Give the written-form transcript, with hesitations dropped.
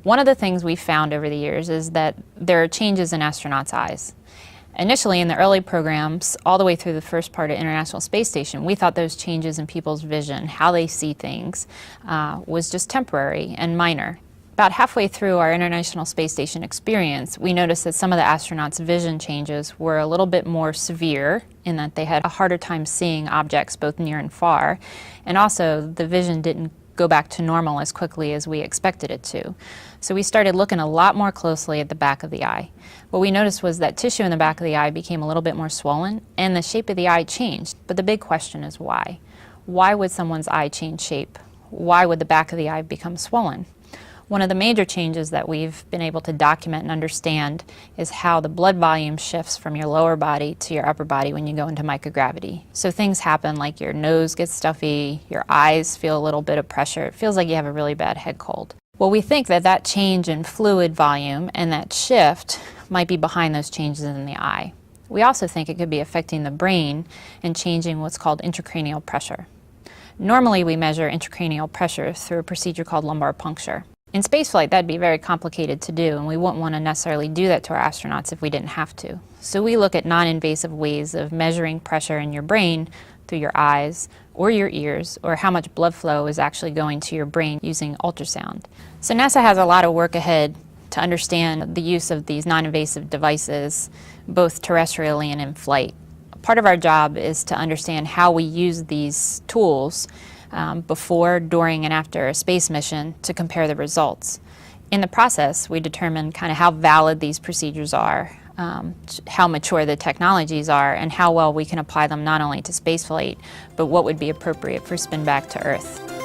One of the things we found over the years is that there are changes in astronauts' eyes. Initially, in the early programs, all the way through the first part of International Space Station, we thought those changes in people's vision, how they see things, was just temporary and minor. About halfway through our International Space Station experience, we noticed that some of the astronauts' vision changes were a little bit more severe in that they had a harder time seeing objects both near and far, and also the vision didn't go back to normal as quickly as we expected it to. So we started looking a lot more closely at the back of the eye. What we noticed was that tissue in the back of the eye became a little bit more swollen and the shape of the eye changed. But the big question is why? Why would someone's eye change shape? Why would the back of the eye become swollen? One of the major changes that we've been able to document and understand is how the blood volume shifts from your lower body to your upper body when you go into microgravity. So things happen like your nose gets stuffy, your eyes feel a little bit of pressure, it feels like you have a really bad head cold. Well, we think that that change in fluid volume and that shift might be behind those changes in the eye. We also think it could be affecting the brain and changing what's called intracranial pressure. Normally we measure intracranial pressure through a procedure called lumbar puncture. In spaceflight, that'd be very complicated to do, and we wouldn't want to necessarily do that to our astronauts if we didn't have to. So we look at non-invasive ways of measuring pressure in your brain through your eyes or your ears, or how much blood flow is actually going to your brain using ultrasound. So NASA has a lot of work ahead to understand the use of these non-invasive devices, both terrestrially and in flight. Part of our job is to understand how we use these tools before, during, and after a space mission to compare the results. In the process, we determine kind of how valid these procedures are, how mature the technologies are, and how well we can apply them not only to spaceflight, but what would be appropriate for spin back to Earth.